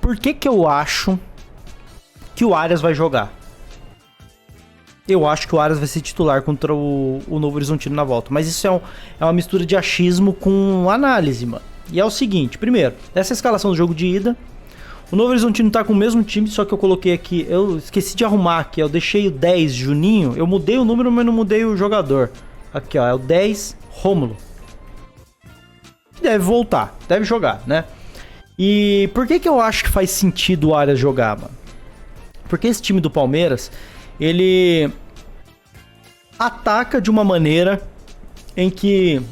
Por que que eu acho que o Arias vai jogar? Eu acho que o Arias vai ser titular contra o Novo Horizontino na volta. Mas isso é uma mistura de achismo com análise, mano. E é o seguinte, primeiro, essa escalação do jogo de ida, o Novo Horizontino tá com o mesmo time, só que eu coloquei aqui, eu esqueci de arrumar aqui, eu deixei o 10 Juninho, eu mudei o número, mas não mudei o jogador. Aqui, ó, é o 10 Rômulo. Deve voltar, deve jogar, né? E por que que eu acho que faz sentido o Arias jogar, mano? Porque esse time do Palmeiras, ele ataca de uma maneira em que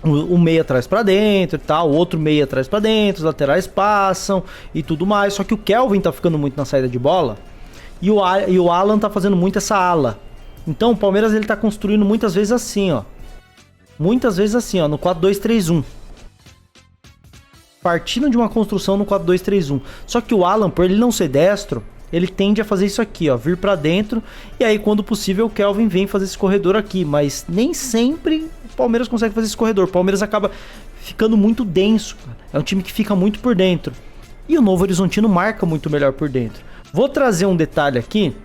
o meia traz pra dentro e tal, o outro meia traz pra dentro, os laterais passam e tudo mais. Só que o Kelvin tá ficando muito na saída de bola e o Alan tá fazendo muito essa ala. Então o Palmeiras ele tá construindo muitas vezes assim, ó. Muitas vezes assim, ó, no 4-2-3-1. Partindo de uma construção no 4-2-3-1. Só que o Alan, por ele não ser destro, ele tende a fazer isso aqui, ó, vir pra dentro. E aí, quando possível, o Kelvin vem fazer esse corredor aqui. Mas nem sempre o Palmeiras consegue fazer esse corredor. O Palmeiras acaba ficando muito denso, cara. É um time que fica muito por dentro. E o Novo Horizontino marca muito melhor por dentro. Vou trazer um detalhe aqui,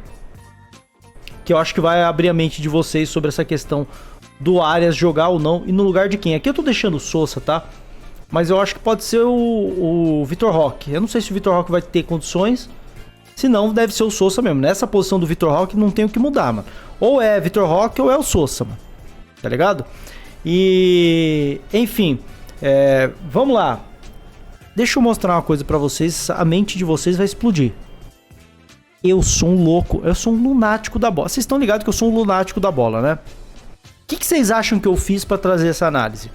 que eu acho que vai abrir a mente de vocês sobre essa questão do Arias jogar ou não. E no lugar de quem? Aqui eu tô deixando o Sousa, tá? Mas eu acho que pode ser o Vitor Roque. Eu não sei se o Vitor Roque vai ter condições. Se não, deve ser o Sousa mesmo. Nessa posição do Vitor Roque não tem o que mudar, mano. Ou é Vitor Roque ou é o Sousa, mano. Tá ligado? E... enfim. Vamos lá. Deixa eu mostrar uma coisa pra vocês. A mente de vocês vai explodir. Eu sou um louco. Eu sou um lunático da bola. Vocês estão ligados que eu sou um lunático da bola, né? O que vocês acham que eu fiz pra trazer essa análise?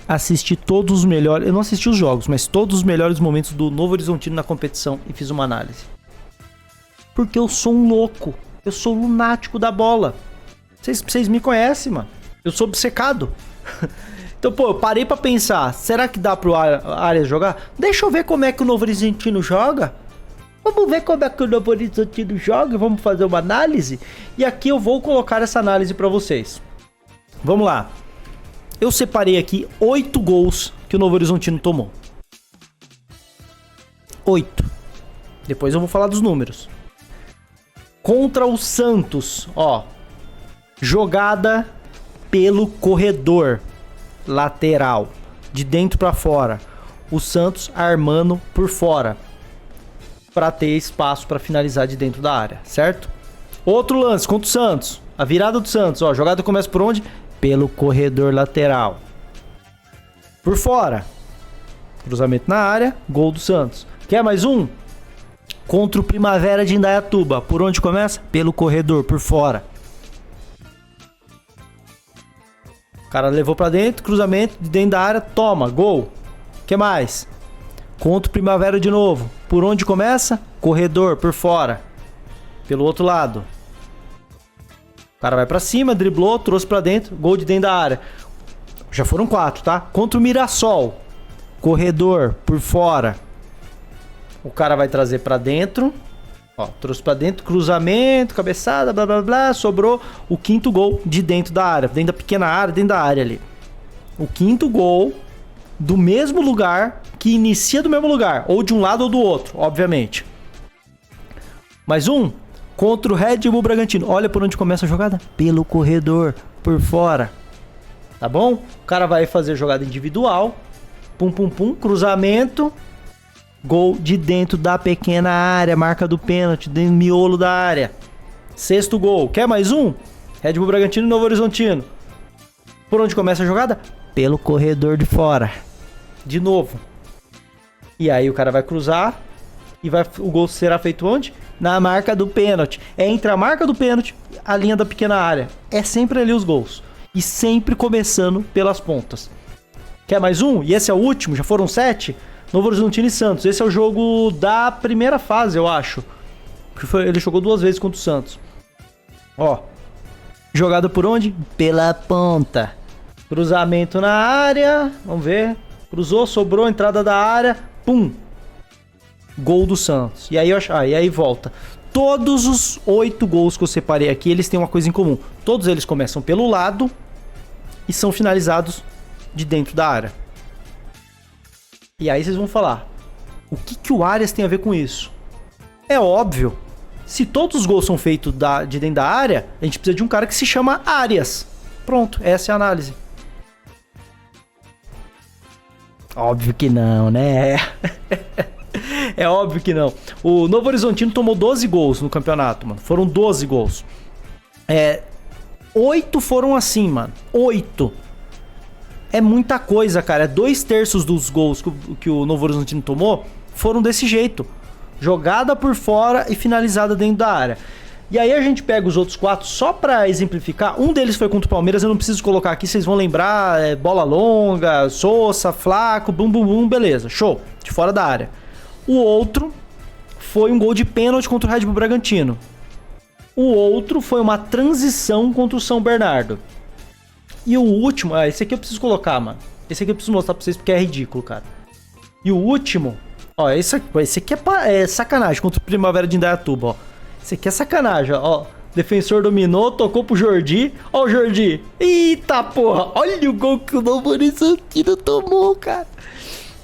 Assisti todos os melhores... eu não assisti os jogos, mas todos os melhores momentos do Novo Horizontino na competição e fiz uma análise. Porque eu sou um louco. Eu sou lunático da bola. Vocês me conhecem, mano. Eu sou obcecado. Então, pô, eu parei pra pensar. Será que dá pro Arias jogar? Deixa eu ver como é que o Novo Horizontino joga. Vamos ver como é que o Novo Horizontino joga. Vamos fazer uma análise. E aqui eu vou colocar essa análise pra vocês. Vamos lá. Eu separei aqui 8 gols que o Novo Horizontino tomou. 8. Depois eu vou falar dos números. Contra o Santos, ó. Jogada pelo corredor lateral, de dentro pra fora. O Santos armando por fora, pra ter espaço pra finalizar de dentro da área, certo? Outro lance contra o Santos. A virada do Santos, ó. Jogada começa por onde? Pelo corredor lateral. Por fora. Cruzamento na área. Gol do Santos. Quer mais um? Contra o Primavera de Indaiatuba. Por onde começa? Pelo corredor, por fora. O cara levou pra dentro. Cruzamento de dentro da área. Toma, gol. Que mais? Contra o Primavera de novo. Por onde começa? Corredor, por fora. Pelo outro lado. O cara vai pra cima, driblou, trouxe pra dentro, gol de dentro da área. Já foram 4, tá? Contra o Mirassol, corredor, por fora. O cara vai trazer pra dentro. Ó, trouxe pra dentro, cruzamento, cabeçada, blá blá blá. Sobrou o 5º gol de dentro da área, dentro da pequena área, dentro da área ali. O 5º gol do mesmo lugar, que inicia do mesmo lugar. Ou de um lado ou do outro, obviamente. Mais um. Contra o Red Bull Bragantino. Olha por onde começa a jogada. Pelo corredor, por fora. Tá bom? O cara vai fazer jogada individual. Pum, pum, pum. Cruzamento. Gol de dentro da pequena área. Marca do pênalti. Dentro do miolo da área. 6º gol. Quer mais um? Red Bull Bragantino e Novo Horizontino. Por onde começa a jogada? Pelo corredor de fora. De novo. E aí o cara vai cruzar. E o gol será feito onde? Na marca do pênalti. É entre a marca do pênalti e a linha da pequena área. É sempre ali os gols. E sempre começando pelas pontas. Quer mais um? E esse é o último, já foram 7. Novo Horizontino e Santos. Esse é o jogo da primeira fase, eu acho. Ele jogou 2 vezes contra o Santos. Ó. Jogada por onde? Pela ponta. Cruzamento na área. Vamos ver. Cruzou, sobrou, entrada da área. Pum. Gol do Santos. E aí, e aí volta. Todos os 8 gols que eu separei aqui, eles têm uma coisa em comum. Todos eles começam pelo lado e são finalizados de dentro da área. E aí vocês vão falar, o que o Arias tem a ver com isso? É óbvio, se todos os gols são feitos de dentro da área, a gente precisa de um cara que se chama Arias. Pronto, essa é a análise. Óbvio que não, né? É óbvio que não. O Novo Horizontino tomou 12 gols no campeonato, mano. Foram 12 gols. 8 foram assim, mano. 8. É muita coisa, cara. 2/3 dos gols que o Novo Horizontino tomou foram desse jeito. Jogada por fora e finalizada dentro da área. E aí a gente pega os outros 4 só pra exemplificar. Um deles foi contra o Palmeiras, eu não preciso colocar aqui, vocês vão lembrar. Bola longa, Sousa, Flaco, bum bum bum, beleza. Show, de fora da área. O outro foi um gol de pênalti contra o Red Bull Bragantino. O outro foi uma transição contra o São Bernardo. E o último, esse aqui eu preciso colocar, mano. Esse aqui eu preciso mostrar pra vocês porque é ridículo, cara. E o último, ó, esse aqui é sacanagem contra o Primavera de Indaiatuba, ó. Esse aqui é sacanagem, ó. Defensor dominou, tocou pro Jordi. Ó o Jordi. Eita porra, olha o gol que o Novo Horizontino tomou, cara.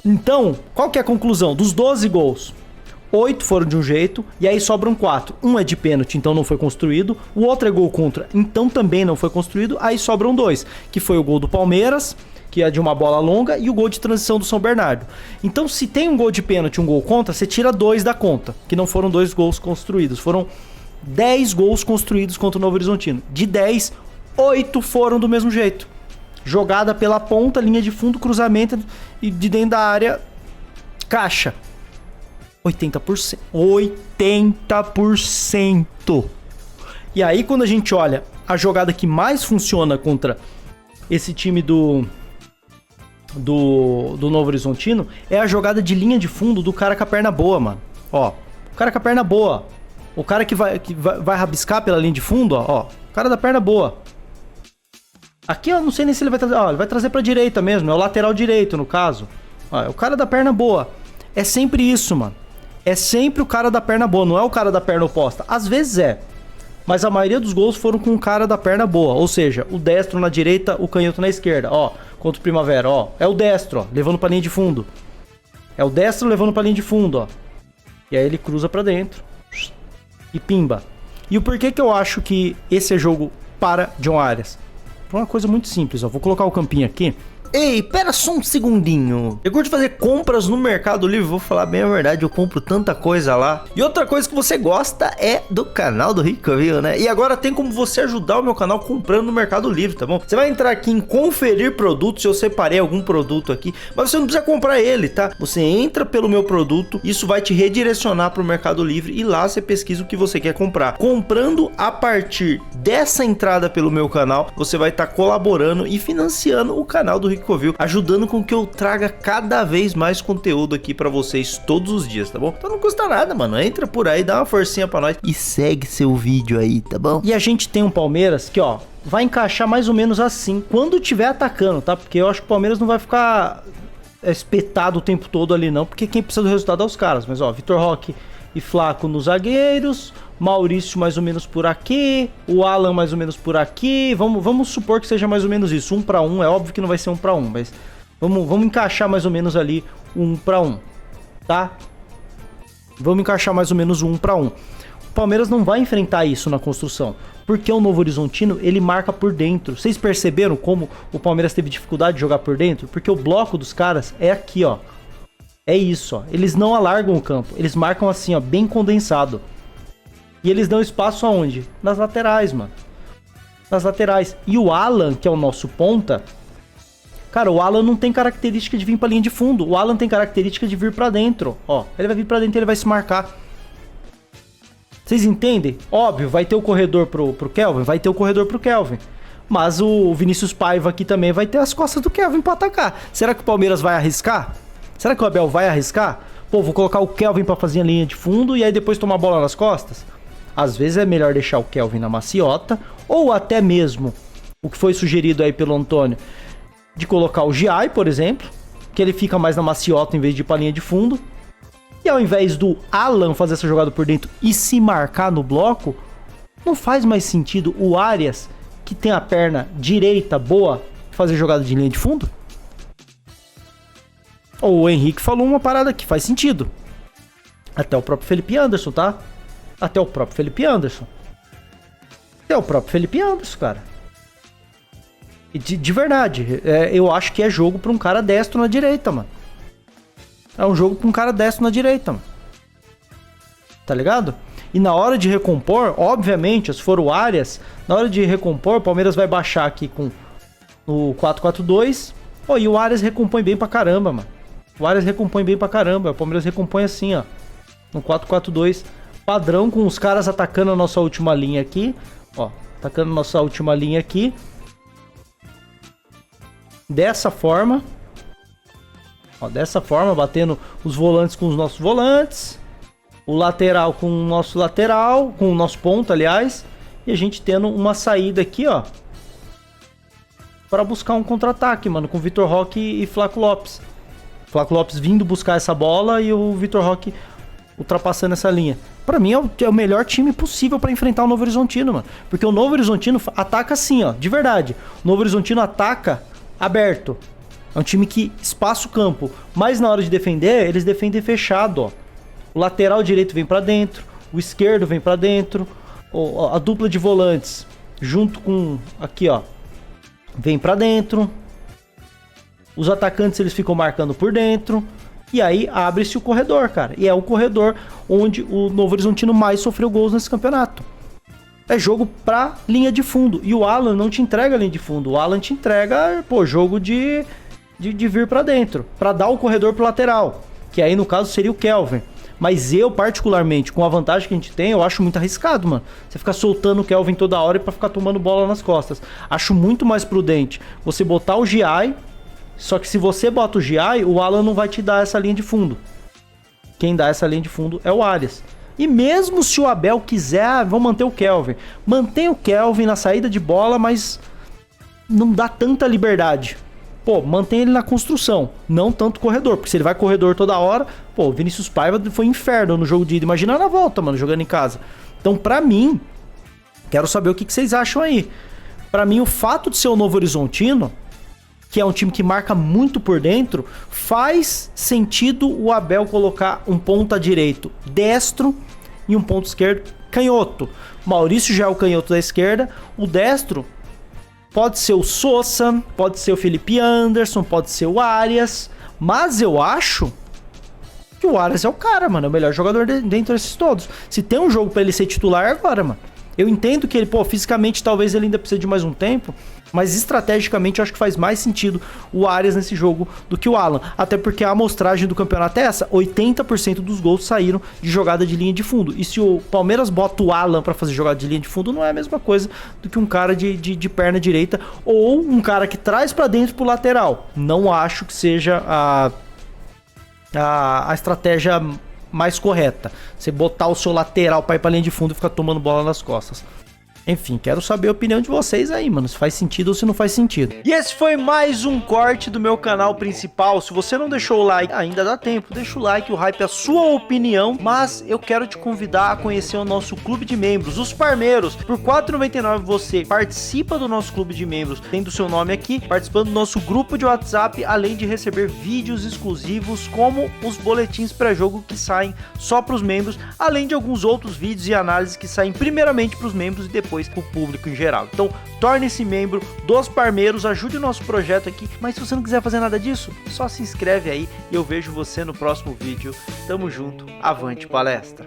Então, qual que é a conclusão? Dos 12 gols, 8 foram de um jeito, e aí sobram 4. Um é de pênalti, então não foi construído. O outro é gol contra, então também não foi construído. Aí sobram 2, que foi o gol do Palmeiras, que é de uma bola longa, e o gol de transição do São Bernardo. Então, se tem um gol de pênalti e um gol contra, você tira 2 da conta, que não foram 2 gols construídos. Foram 10 gols construídos contra o Novo Horizontino. De 10, 8 foram do mesmo jeito. Jogada pela ponta, linha de fundo, cruzamento e de dentro da área, caixa. 80%. 80%. E aí, quando a gente olha a jogada que mais funciona contra esse time do Novo Horizontino, é a jogada de linha de fundo do cara com a perna boa, mano. Ó, o cara com a perna boa. O cara que vai rabiscar pela linha de fundo, ó. O cara da perna boa. Aqui eu não sei nem se ele vai trazer. Ó, ele vai trazer pra direita mesmo. É o lateral direito, no caso. Ó, é o cara da perna boa. É sempre isso, mano. É sempre o cara da perna boa. Não é o cara da perna oposta. Às vezes é. Mas a maioria dos gols foram com o cara da perna boa. Ou seja, o destro na direita, o canhoto na esquerda. Ó, contra o Primavera, ó. É o destro, ó. Levando pra linha de fundo. É o destro levando pra linha de fundo, ó. E aí ele cruza pra dentro. E pimba. E o porquê que eu acho que esse é jogo para John Arias? Por uma coisa muito simples, ó. Vou colocar o campinho aqui. Ei, pera só um segundinho. Eu curto fazer compras no Mercado Livre, vou falar bem a verdade, eu compro tanta coisa lá. E outra coisa que você gosta é do canal do Ricoville, né? E agora tem como você ajudar o meu canal comprando no Mercado Livre, tá bom? Você vai entrar aqui em conferir produtos, eu separei algum produto aqui, mas você não precisa comprar ele, tá? Você entra pelo meu produto, isso vai te redirecionar pro Mercado Livre e lá você pesquisa o que você quer comprar. Comprando a partir dessa entrada pelo meu canal, você vai estar colaborando e financiando o canal do Ricoville, ajudando com que eu traga cada vez mais conteúdo aqui pra vocês todos os dias, tá bom? Então não custa nada, mano. Entra por aí, dá uma forcinha pra nós e segue seu vídeo aí, tá bom? E a gente tem um Palmeiras que, ó, vai encaixar mais ou menos assim quando tiver atacando, tá? Porque eu acho que o Palmeiras não vai ficar espetado o tempo todo ali, não, porque quem precisa do resultado é os caras. Mas, ó, Vitor Roque e Flaco nos zagueiros, Maurício mais ou menos por aqui, o Alan mais ou menos por aqui. Vamos supor que seja mais ou menos isso, 1 para 1. É óbvio que não vai ser 1 para 1, mas vamos encaixar mais ou menos ali 1 para 1, tá? Vamos encaixar mais ou menos 1 para 1. O Palmeiras não vai enfrentar isso na construção, porque o Novo Horizontino, ele marca por dentro. Vocês perceberam como o Palmeiras teve dificuldade de jogar por dentro? Porque o bloco dos caras é aqui, ó. É isso, ó. Eles não alargam o campo. Eles marcam assim, ó, bem condensado. E eles dão espaço aonde? Nas laterais, mano. Nas laterais. E o Alan, que é o nosso ponta... Cara, o Alan não tem característica de vir pra linha de fundo. O Alan tem característica de vir pra dentro. Ó, ele vai vir pra dentro e ele vai se marcar. Vocês entendem? Óbvio, vai ter o corredor pro Kelvin? Vai ter o corredor pro Kelvin. Mas o Vinícius Paiva aqui também vai ter as costas do Kelvin pra atacar. Será que o Palmeiras vai arriscar? Será que o Abel vai arriscar? Pô, vou colocar o Kelvin pra fazer a linha de fundo e aí depois tomar a bola nas costas? Às vezes é melhor deixar o Kelvin na maciota, ou até mesmo, o que foi sugerido aí pelo Antônio, de colocar o Giai, por exemplo, que ele fica mais na maciota em vez de ir pra linha de fundo. E ao invés do Alan fazer essa jogada por dentro e se marcar no bloco, não faz mais sentido o Arias, que tem a perna direita boa, fazer jogada de linha de fundo? O Henrique falou uma parada que faz sentido. Até o próprio Felipe Anderson, tá? Até o próprio Felipe Anderson. Até o próprio Felipe Anderson, cara. E de verdade, eu acho que é jogo pra um cara destro na direita, mano. É um jogo pra um cara destro na direita, mano. Tá ligado? E na hora de recompor, obviamente, se for o Arias, na hora de recompor, o Palmeiras vai baixar aqui com o 4-4-2. Pô, e o Arias recompõe bem pra caramba, mano. O Arias recompõe bem pra caramba. O Palmeiras recompõe assim, ó. No 4-4-2 padrão, com os caras atacando a nossa última linha aqui. Ó, atacando a nossa última linha aqui. Dessa forma. Ó, dessa forma, batendo os volantes com os nossos volantes. O lateral com o nosso lateral, com o nosso ponto, aliás. E a gente tendo uma saída aqui, ó. Para buscar um contra-ataque, mano, com o Vitor Roque e Flaco Lopes. Flaco Lopes vindo buscar essa bola e o Vitor Roque ultrapassando essa linha. Pra mim é o melhor time possível pra enfrentar o Novo Horizontino, mano. Porque o Novo Horizontino ataca assim, ó, de verdade. O Novo Horizontino ataca aberto. É um time que espaça o campo. Mas na hora de defender, eles defendem fechado, ó. O lateral direito vem pra dentro, o esquerdo vem pra dentro, a dupla de volantes junto com aqui, ó, vem pra dentro. Os atacantes eles ficam marcando por dentro. E aí abre-se o corredor, cara. E é o corredor onde o Novo Horizontino mais sofreu gols nesse campeonato. É jogo pra linha de fundo. E o Alan não te entrega linha de fundo. O Alan te entrega, pô, jogo de vir pra dentro. Pra dar o corredor pro lateral. Que aí no caso seria o Kelvin. Mas eu, particularmente, com a vantagem que a gente tem, eu acho muito arriscado, mano. Você ficar soltando o Kelvin toda hora pra ficar tomando bola nas costas. Acho muito mais prudente você botar o Giai. Só que se você bota o Giai, o Alan não vai te dar essa linha de fundo. Quem dá essa linha de fundo é o Arias. E mesmo se o Abel quiser, vão manter o Kelvin. Mantém o Kelvin na saída de bola, mas não dá tanta liberdade. Pô, mantém ele na construção, não tanto corredor. Porque se ele vai corredor toda hora, pô, o Vinícius Paiva foi inferno no jogo de ida. Imagina na volta, mano, jogando em casa. Então, pra mim, quero saber o que vocês acham aí. Pra mim, o fato de ser o Novo Horizontino, que é um time que marca muito por dentro, faz sentido o Abel colocar um ponta direito destro e um ponto esquerdo canhoto. Maurício já é o canhoto da esquerda, o destro pode ser o Sousa, pode ser o Felipe Anderson, pode ser o Arias, mas eu acho que o Arias é o cara, mano, é o melhor jogador dentro desses todos. Se tem um jogo pra ele ser titular, é agora, mano. Eu entendo que ele, pô, fisicamente talvez ele ainda precise de mais um tempo, mas estrategicamente eu acho que faz mais sentido o Arias nesse jogo do que o Alan. Até porque a amostragem do campeonato é essa, 80% dos gols saíram de jogada de linha de fundo. E se o Palmeiras bota o Alan pra fazer jogada de linha de fundo, não é a mesma coisa do que um cara de perna direita ou um cara que traz pra dentro pro lateral. Não acho que seja a estratégia mais correta. Você botar o seu lateral pra ir pra linha de fundo e ficar tomando bola nas costas. Enfim, quero saber a opinião de vocês aí, mano, se faz sentido ou se não faz sentido. E esse foi mais um corte do meu canal principal. Se você não deixou o like, ainda dá tempo, deixa o like, o hype é a sua opinião. Mas eu quero te convidar a conhecer o nosso clube de membros, os Parmeiros. Por R$ 4,99 você participa do nosso clube de membros, tendo seu nome aqui, participando do nosso grupo de WhatsApp, além de receber vídeos exclusivos, como os boletins pré-jogo que saem só para os membros, além de alguns outros vídeos e análises que saem primeiramente para os membros e depois para o público em geral. Então, torne-se membro dos Parmeiros, ajude o nosso projeto aqui, mas se você não quiser fazer nada disso, só se inscreve aí e eu vejo você no próximo vídeo. Tamo junto, avante palestra!